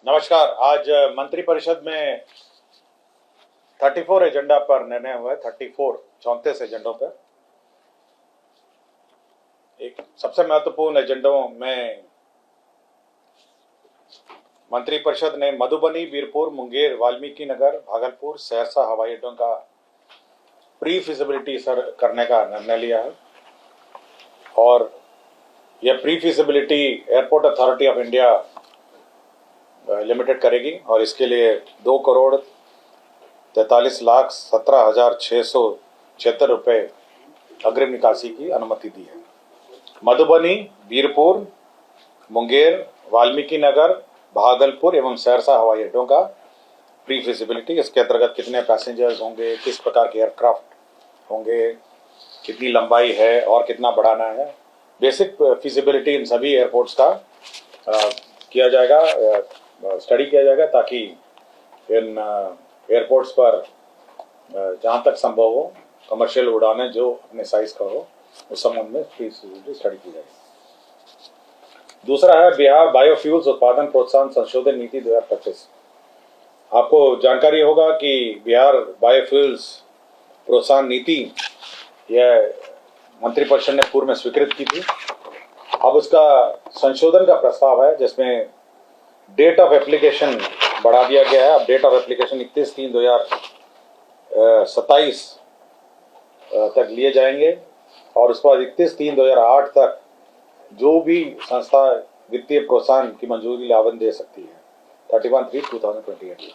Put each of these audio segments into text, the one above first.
नमस्कार। आज मंत्रिपरिषद में 34 एजेंडा पर निर्णय हुआ है। 34 एजेंडों पर एक सबसे महत्वपूर्ण एजेंडों में मंत्रिपरिषद ने मधुबनी, बीरपुर, मुंगेर, वाल्मीकि नगर, भागलपुर, सहरसा हवाई अड्डों का प्री फिजिबिलिटी करने का निर्णय लिया है। और यह pre feasibility airport authority of India limited करेगी और इसके लिए 2,43,17,676 रुपए अग्रिम निकासी की अनुमति दी है। मधुबनी, बीरपुर, मुंगेर, वाल्मीकि नगर, भागलपुर एवं सहरसा हवाई अड्डों का प्री फिजिबिलिटी, इसके अंतर्गत कितने पैसेंजर्स होंगे, किस प्रकार के एयरक्राफ्ट होंगे, कितनी लंबाई है और कितना बढ़ाना है, बेसिक फिजिबिलिटी इन सभी एयरपोर्ट्स का किया जाएगा, स्टडी किया जाएगा, ताकि इन एयरपोर्ट्स पर जहाँ तक संभव हो कमर्शियल उड़ानें जो अपने साइज का हो उस संबंध में स्टडी की जाएगी। दूसरा है बिहार बायोफ्यूल्स उत्पादन प्रोत्साहन संशोधन नीति 2025। आपको जानकारी होगा कि बिहार बायोफ्यूल्स प्रोत्साहन नीति यह मंत्रिपरिषद ने पूर्व में स्वीकृत की थी। अब उसका संशोधन का प्रस्ताव है जिसमें डेट ऑफ एप्लीकेशन बढ़ा दिया गया है। अब डेट ऑफ एप्लीकेशन 31/3/2027 तक लिए जाएंगे और उसके बाद 31/3/2008 तक जो भी संस्था वित्तीय प्रोत्साहन की मंजूरी आवेदन दे सकती है 31/3/2028।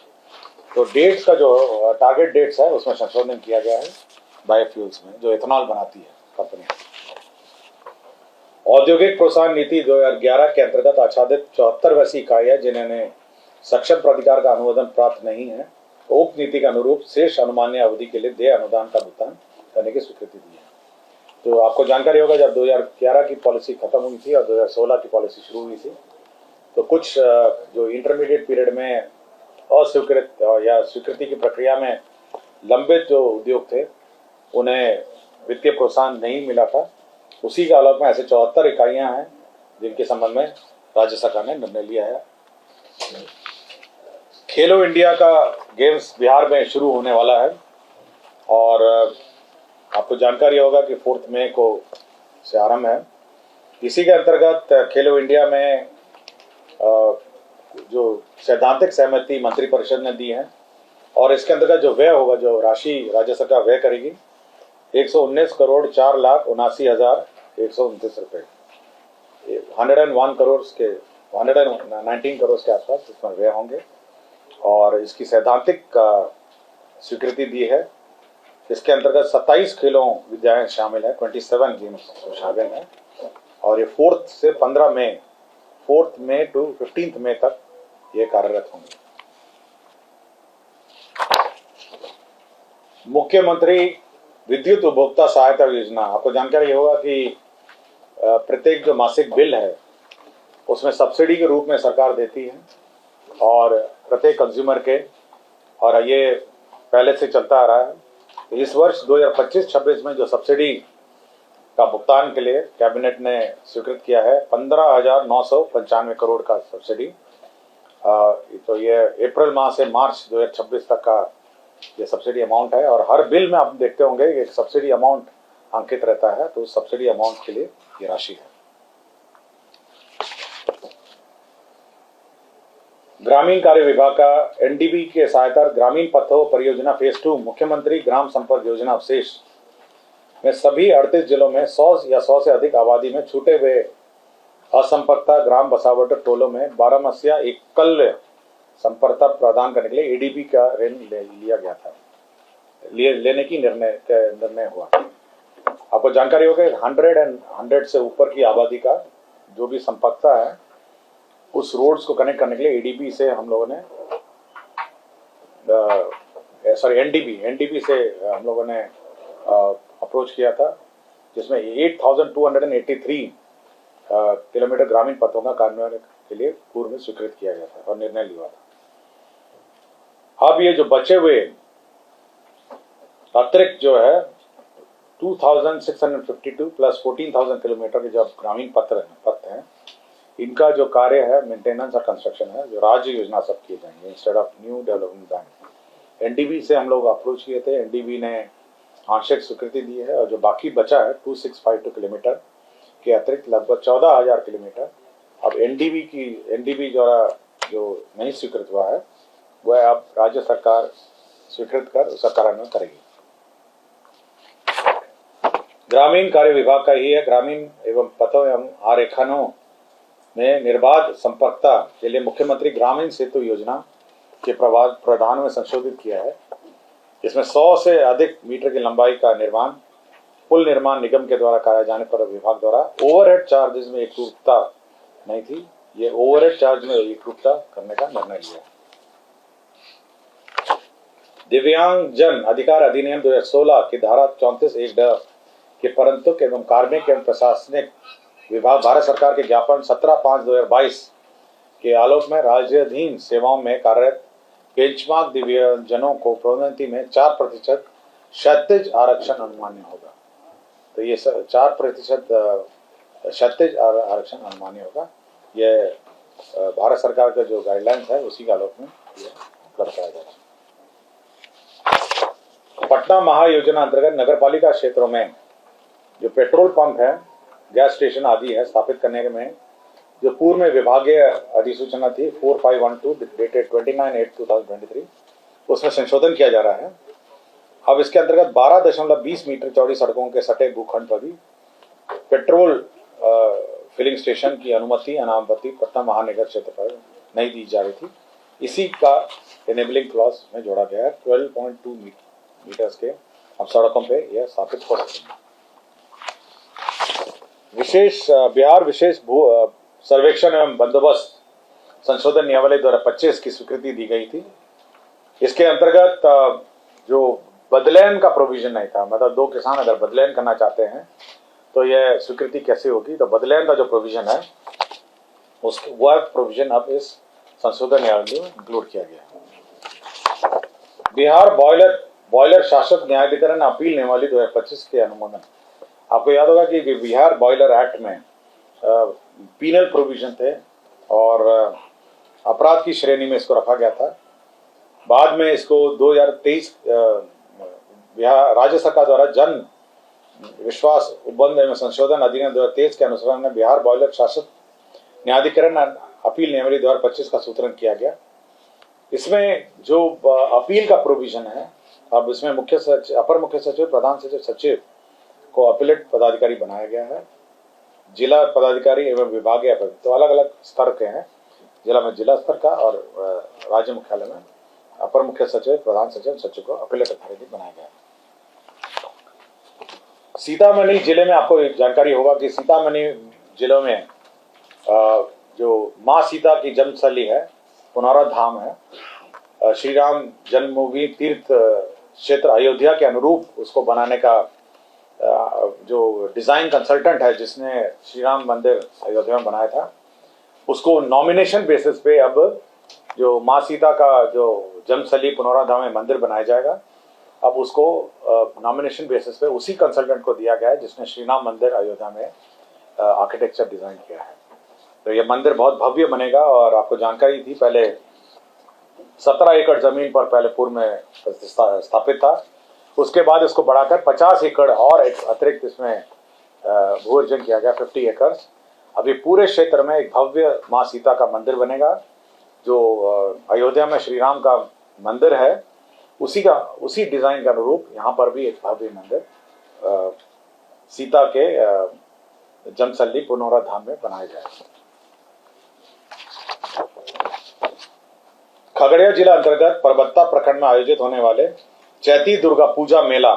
तो डेट्स का जो टारगेट डेट्स है उसमें संशोधन किया गया है बायोफ्यूल्स में, जो इथेनॉल बनाती है कंपनी। औद्योगिक प्रोत्साहन नीति 2011 के अंतर्गत आच्छादित 74 वैसी इकाइयां जिन्होंने सक्षम प्राधिकार का अनुमोदन प्राप्त नहीं है, उक्त नीति के अनुरूप शेष अनुमान्य अवधि के लिए देय अनुदान का भुगतान करने की स्वीकृति दी है। तो आपको जानकारी होगा जब 2011 की पॉलिसी खत्म हुई थी और 2016 की पॉलिसी शुरू हुई थी, तो कुछ जो इंटरमीडिएट पीरियड में अस्वीकृत या स्वीकृति की प्रक्रिया में लंबित जो उद्योग थे उन्हें वित्तीय प्रोत्साहन नहीं मिला था। उसी के आलोक में ऐसे 74 इकाइयां हैं जिनके संबंध में राज्य सरकार ने निर्णय लिया है। खेलो इंडिया का गेम्स बिहार में शुरू होने वाला है और आपको जानकारी होगा कि 4 मई को से आरंभ है। इसी के अंतर्गत खेलो इंडिया में जो सैद्धांतिक सहमति मंत्रिपरिषद ने दी है और इसके अंतर्गत जो व्यय होगा, जो राशि राज्य सरकार व्यय करेगी 119,04,89,129 रुपए, 119 करोड़ के आसपास इसमें व्यय होंगे और इसकी सैद्धांतिक स्वीकृति दी है। इसके अंतर्गत 27 खेलों विद्यालय शामिल है, 27 गेम्स शामिल है और ये 4 से 15 मई 4 मई टू 15 मई तक ये कार्यरत होंगे। मुख्यमंत्री विद्युत उपभोक्ता सहायता योजना, आपको जानकारी होगा कि प्रत्येक जो मासिक बिल है उसमें सब्सिडी के रूप में सरकार देती है और प्रत्येक कंज्यूमर के, और ये पहले से चलता आ रहा है। तो इस वर्ष 2025-26 में जो सब्सिडी का भुगतान के लिए कैबिनेट ने स्वीकृत किया है 15,995 करोड़ का सब्सिडी। तो ये अप्रैल माह से मार्च 2026 तक का ये सब्सिडी अमाउंट है और हर बिल में आप देखते होंगे एक सब्सिडी अमाउंट अंकित रहता है, तो सब्सिडी अमाउंट के लिए ये राशि है। ग्रामीण कार्य विभाग का एनडीबी के सहायता ग्रामीण पथों परियोजना फेज 2 मुख्यमंत्री ग्राम संपर्क योजना अवशेष में सभी 38 जिलों में 100 या 100 से अधिक आबादी में छूटे हुए असंपर्कता ग्राम बसावट टोलों में 12 मसीहा एकल संपर्कता प्रदान करने के लिए एडीबी का ऋण लिया गया था, लेने की निर्णय हुआ। आपको जानकारी होगी 100 से ऊपर की आबादी का जो भी संपर्कता है उस रोड्स को कनेक्ट करने के लिए एडीबी से हम लोगों ने एनडीबी से हम लोगों ने अप्रोच किया था, जिसमें 8,283 किलोमीटर ग्रामीण पथों का कार्यान्वयन के लिए पूर्व में स्वीकृत किया गया था और निर्णय लिया था। अब ये जो बचे हुए अतिरिक्त जो है 2,652 प्लस 14,000 किलोमीटर के जो ग्रामीण पथ हैं इनका जो कार्य है मेंटेनेंस और कंस्ट्रक्शन है, जो राज्य योजना सब किए जाएंगे instead of new development bank. NDB से हम लोग अप्रोच किए थे, एनडीबी ने आंशिक स्वीकृति दी है, और जो बाकी बचा है 2652 किलोमीटर के अतिरिक्त लगभग 14,000 किलोमीटर अब एनडीबी द्वारा जो नहीं स्वीकृत हुआ है वह अब राज्य सरकार स्वीकृत कर उसका कार्यान्वयन करेगी। ग्रामीण कार्य विभाग का ही है। ग्रामीण एवं पथों एवं आरेखनों में निर्बाध संपर्कता के लिए मुख्यमंत्री ग्रामीण सेतु योजना के प्रावधान में संशोधित किया है। इसमें 100 से अधिक मीटर की लंबाई का निर्माण पुल निर्माण निगम के द्वारा कराए जाने पर विभाग द्वारा ओवरहेड चार्जेस में एकरूपता नहीं थी, ये ओवरहेड चार्ज में एकरूपता करने का निर्णय लिया। दिव्यांगजन अधिकार अधिनियम 2016 की धारा 34(1) के परंतु एवं कार्मिक एवं प्रशासनिक विभाग भारत सरकार के ज्ञापन 17/5/2022 के आलोक में राज्याधीन सेवाओं में कार्यरत बेंचमार्क दिव्यांगजनों को प्रोन्नति में 4% क्षैतिज आरक्षण अनुमान्य होगा। तो ये 4% क्षैतिज आरक्षण अनुमान्य होगा। ये भारत सरकार का जो गाइडलाइंस है उसी के आलोक में ये उपलब्ध कराया जाएगा। पटना महायोजना अंतर्गत नगरपालिका क्षेत्रों में जो पेट्रोल पंप है, गैस स्टेशन आदि है स्थापित करने में जो पूर्व में विभागीय अधिसूचना थी 4512 डेटेड 29/8/2023 उसमें संशोधन किया जा रहा है। अब इसके अंतर्गत 12.20 मीटर चौड़ी सड़कों के सटे भूखंड पर भी पेट्रोल फिलिंग स्टेशन की अनुमति अनामपति पटना महानगर क्षेत्र पर नहीं दी जा रही थी। इसी का एनेबलिंग क्लॉज में जोड़ा गया है। 12.2 मीटर्स के अब सड़कों पे यह स्थापित हो सकेंगे। बिहार विशेष भू सर्वेक्षण एवं बंदोबस्त संशोधन नियमावली 2025 की स्वीकृति दी गई थी। इसके अंतर्गत जो बदलैन का प्रोविजन नहीं था, मतलब दो किसान अगर बदलैन करना चाहते हैं तो यह स्वीकृति कैसे होगी, तो बदलैन का जो प्रोविजन है उसके वह प्रोविजन अब इस संशोधन नियमावली में इंक्लूड किया गया। बिहार बॉयलर शासक न्यायाधिकरण अपील नियमावली 2025 के अनुमोदन। आपको याद होगा कि बिहार बॉयलर एक्ट में पीनल प्रोविजन थे और अपराध की श्रेणी में इसको रखा गया था। बाद में इसको 2023 बिहार राज्य सरकार द्वारा जन विश्वास उपबंध एवं संशोधन अधिनियम 2023 के अनुसार में बिहार बॉयलर शासक न्यायाधिकरण अपील नियमावली 2025 का सूत्रण किया गया। इसमें जो अपील का प्रोविजन है, अब इसमें अपर मुख्य सचिव, प्रधान सचिव को अपीलेट पदाधिकारी बनाया गया है। जिला पदाधिकारी एवं विभागीय तो अलग अलग स्तर के हैं। जिला में जिला स्तर का और राज्य मुख्यालय में अपर मुख्य सचिव, प्रधान सचिव को अपीलेट अथॉरिटी बनाया गया है। सीतामढ़ी जिले में आपको एक जानकारी होगा कि सीतामढ़ी जिले में जो माँ सीता की जन्मस्थली है, पुनौरा धाम है, श्री राम जन्मभूमि तीर्थ क्षेत्र अयोध्या के अनुरूप उसको बनाने का जो डिजाइन कंसल्टेंट है जिसने श्री राम मंदिर अयोध्या में बनाया था, उसको नॉमिनेशन बेसिस पे अब जो माँ सीता का जो जन्मस्थली पुनौरा धाम में मंदिर बनाया जाएगा, अब उसको नॉमिनेशन बेसिस पे उसी कंसल्टेंट को दिया गया है जिसने श्री राम मंदिर अयोध्या में आर्किटेक्चर डिजाइन किया है। तो ये मंदिर बहुत भव्य बनेगा और आपको जानकारी थी पहले 17 एकड़ जमीन पर पहले पूर्व में स्थापित था, उसके बाद इसको बढ़ाकर 50 एकड़ और अतिरिक्त इसमें भू अर्जन किया गया 50 एकर्स। अभी पूरे क्षेत्र में एक भव्य माँ सीता का मंदिर बनेगा जो अयोध्या में श्री राम का मंदिर है, उसी डिजाइन के अनुरूप यहाँ पर भी एक भव्य मंदिर सीता के जन्मस्थली पुनौरा धाम में बनाया जाएगा। खगड़िया जिला अंतर्गत परबत्ता प्रखंड में आयोजित होने वाले चैती दुर्गा पूजा मेला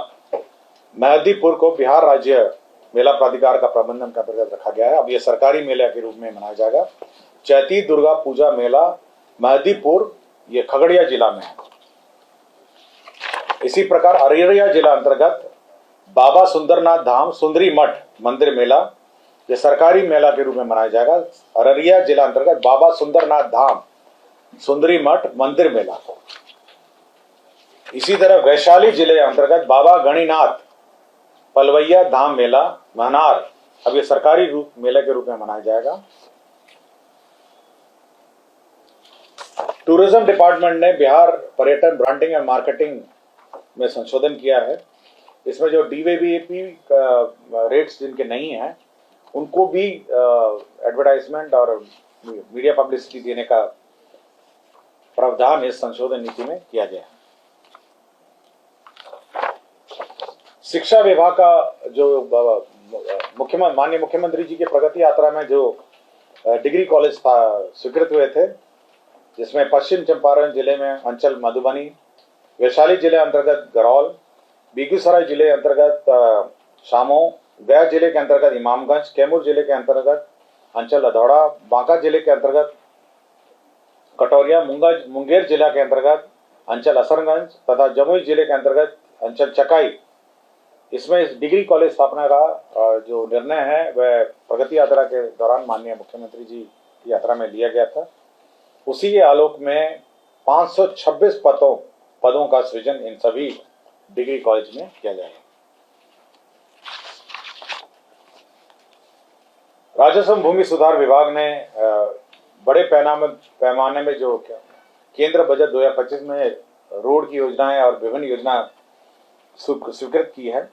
मेहदीपुर को बिहार राज्य मेला प्राधिकार का प्रबंधन के अंतर्गत रखा गया है। अब यह सरकारी मेला के रूप में मनाया जाएगा। चैती दुर्गा पूजा मेला मेहदीपुर ये खगड़िया जिला में है। इसी प्रकार अररिया जिला अंतर्गत बाबा सुंदरनाथ धाम सुंदरी मठ मंदिर मेला ये सरकारी मेला के रूप में मनाया जाएगा। अररिया जिला अंतर्गत बाबा सुंदरनाथ धाम सुंदरी मठ मंदिर मेला। इसी तरह वैशाली जिले अंतर्गत बाबा गणिनाथ पलवैया धाम मेला महनार अब ये सरकारी मेले के रूप में मनाया जाएगा। टूरिज्म डिपार्टमेंट ने बिहार पर्यटन ब्रांडिंग एंड मार्केटिंग में संशोधन किया है। इसमें जो DVBAP रेट्स जिनके नहीं हैं उनको भी एडवर्टाइजमेंट और मीडिया पब्लिसिटी देने का प्रावधान इस संशोधन नीति में किया गया है। शिक्षा विभाग का जो माननीय मुख्यमंत्री जी के प्रगति यात्रा में जो डिग्री कॉलेज स्वीकृत हुए थे, जिसमें पश्चिम चंपारण जिले में अंचल मधुबनी, वैशाली जिले अंतर्गत गरौल, बेगूसराय जिले अंतर्गत शामो, गया जिले के अंतर्गत इमामगंज, कैमूर जिले के अंतर्गत अंचल अधौड़ा, बांका जिले के अंतर्गत कटोरिया, मुंगेर जिला के अंतर्गत अंचल असरगंज तथा जमुई जिले के अंतर्गत अंचल चकाई, इसमें इस डिग्री कॉलेज स्थापना का जो निर्णय है वह प्रगति यात्रा के दौरान माननीय मुख्यमंत्री जी की यात्रा में लिया गया था। उसी के आलोक में 526 पदों का सृजन इन सभी डिग्री कॉलेज में किया जाएगा। राजस्व भूमि सुधार विभाग ने बड़े पैमाने में जो केंद्र बजट 2025 में रोड की योजनाएं और विभिन्न योजना स्वीकृत की है,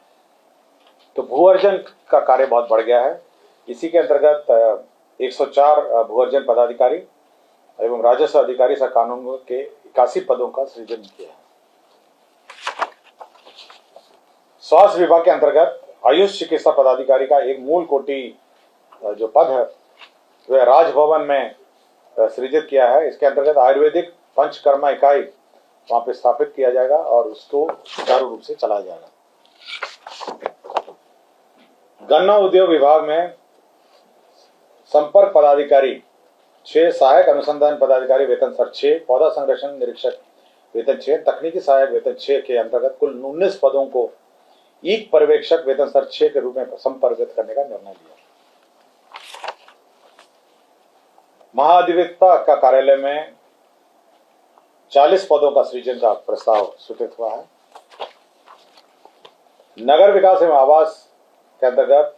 तो भू अर्जन का कार्य बहुत बढ़ गया है। इसी के अंतर्गत 104 भू अर्जन पदाधिकारी एवं राजस्व अधिकारी सह कानून के 81 पदों का सृजन किया है। स्वास्थ्य विभाग के अंतर्गत आयुष चिकित्सा पदाधिकारी का एक मूल कोटि जो पद है वह राजभवन में सृजित किया है। इसके अंतर्गत आयुर्वेदिक पंचकर्मा इकाई वहां पे स्थापित किया जाएगा और उसको सुचारू रूप से चलाया जाएगा। गन्ना उद्योग विभाग में संपर्क पदाधिकारी 6, सहायक अनुसंधान पदाधिकारी वेतन स्तर 6, पौधा संरक्षण निरीक्षक वेतन 6, तकनीकी सहायक वेतन 6 के अंतर्गत कुल 19 पदों को ईक पर्यवेक्षक वेतन स्तर 6 के रूप में संपर्कित करने का निर्णय लिया। महाधिवक्ता का कार्यालय में 40 पदों का सृजन का प्रस्ताव स्वीकृत हुआ है। नगर विकास एवं आवास के अंतर्गत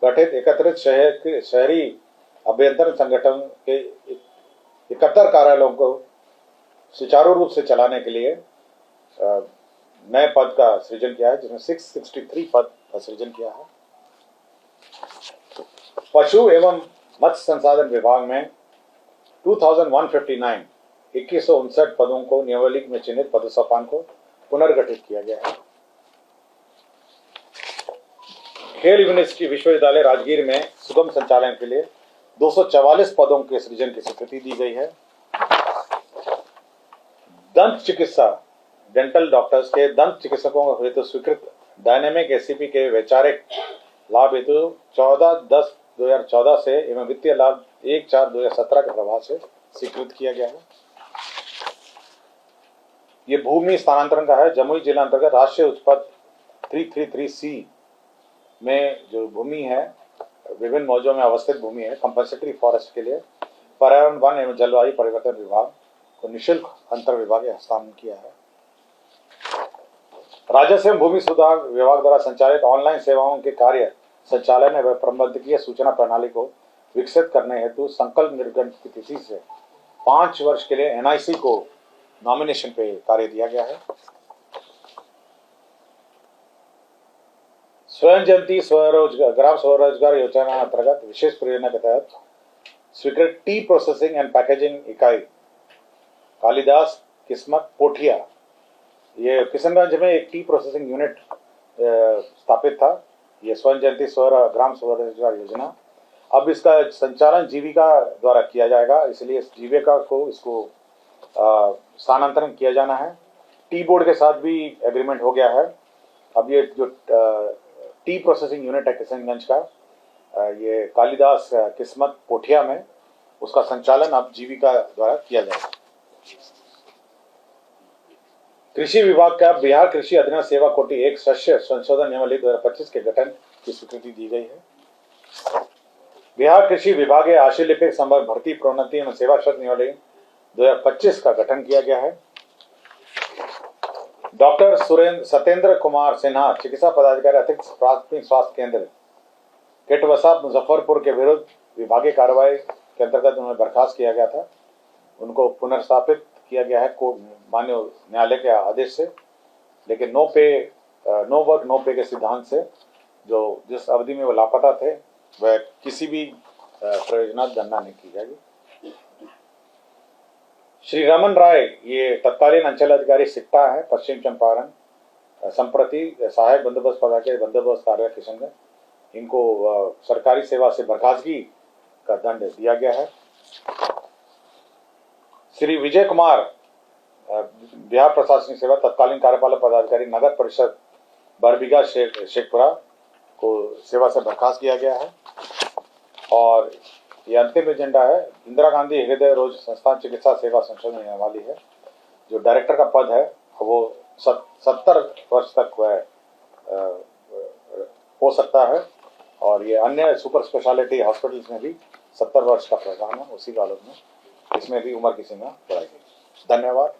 गठित एकत्रित शहरी अभ्यंतरण संगठन के 71 कार्यालयों को सुचारू रूप से चलाने के लिए नए पद का सृजन किया है, जिसमें 663 पद का सृजन किया है। पशु एवं मत्स्य संसाधन विभाग में 2159 2159 पदों को नियमावली में चिन्हित पदसोपान को पुनर्गठित किया गया है। खेल यूनिवर्सिटी विश्वविद्यालय राजगीर में सुगम संचालन के लिए 244 पदों के सृजन की स्वीकृति दी गई है। दंत चिकित्सा डेंटल डॉक्टर्स के दंत चिकित्सकों हेतु स्वीकृत डायनेमिक एसीपी के वैचारिक लाभ हेतु 14/10/2014 से एवं वित्तीय लाभ 1/4/2017 के प्रभाव से स्वीकृत किया गया है। ये भूमि स्थानांतरण का है। जमुई जिला अंतर्गत राष्ट्रीय उच्च पथ 333C में जो भूमि है, विभिन्न मौजों में अवस्थित भूमि है, कंपल्सरी फॉरेस्ट के लिए पर्यावरण वन एवं जलवायु परिवर्तन विभाग को निःशुल्क अंतर विभागीय हस्तांतरण किया है। राजस्व एवं भूमि सुधार विभाग द्वारा संचालित ऑनलाइन सेवाओं के कार्य संचालन एवं प्रबंधकीय सूचना प्रणाली को विकसित करने हेतु संकल्प निर्गमन की तिथि से 5 वर्ष के लिए NIC को नॉमिनेशन पे कार्य दिया गया है। स्वयं जयंती ग्राम स्वरोजगार योजना अंतर्गत विशेष परियोजना के तहत स्वीकृत टी प्रोसेसिंग एंड पैकेजिंग इकाई कालिदास किस्मत पोठिया, ये किशनगंज में एक टी प्रोसेसिंग यूनिट स्थापित था। ये स्वयं जयंती ग्राम स्वरोजगार योजना, अब इसका संचालन जीविका द्वारा किया जाएगा, इसलिए इस जीविका को इसको स्थानांतरण किया जाना है। टी बोर्ड के साथ भी एग्रीमेंट हो गया है। अब ये जो टी प्रोसेसिंग यूनिट है किशनगंज का, ये कालिदास किस्मत पोठिया में, उसका संचालन अब जीविका द्वारा किया जाएगा। कृषि विभाग का बिहार कृषि अधिनियम सेवा कोटि 1 शस्य संशोधन नियमावली 2025 के गठन की स्वीकृति दी गई है। बिहार कृषि विभाग आशु लिपिक संवर्ग भर्ती प्रोन्नति एवं सेवा शर्त नियमावली 2025 का गठन किया गया है। डॉक्टर सत्येंद्र कुमार सिन्हा चिकित्सा पदाधिकारी अतिरिक्त प्राथमिक स्वास्थ्य केंद्र केटवसा मुजफ्फरपुर के विरुद्ध विभागीय कार्रवाई के अंतर्गत उन्हें बर्खास्त किया गया था। उनको पुनर्स्थापित किया गया है माननीय न्यायालय के आदेश से, लेकिन नो वर्क नो पे के सिद्धांत से जो जिस अवधि में वो लापता थे वह किसी भी प्रयोजनार्थ गणना नहीं की जाएगी। श्री रमन राय ये तत्कालीन अंचल अधिकारी सिकटा है, पश्चिम चंपारण, संप्रति सहायक बंदोबस्त पदाधिकारी बंदोबस्त कार्यालय किशनगंज, इनको सरकारी सेवा से बर्खास्तगी का दंड दिया गया है। श्री विजय कुमार बिहार प्रशासनिक सेवा तत्कालीन कार्यपालक पदाधिकारी नगर परिषद बरबीघा शेखपुरा को सेवा से बर्खास्त किया गया है। और ये अंतिम एजेंडा है, इंदिरा गांधी हृदय रोग संस्थान चिकित्सा सेवा संशोधन नियमावली है, जो डायरेक्टर का पद है वो 70 वर्ष तक वह हो सकता है, और ये अन्य सुपर स्पेशलिटी हॉस्पिटल्स में भी 70 वर्ष का प्रावधान है। उसी कानून में इसमें भी उम्र की सीमा बढ़ाई गई। धन्यवाद।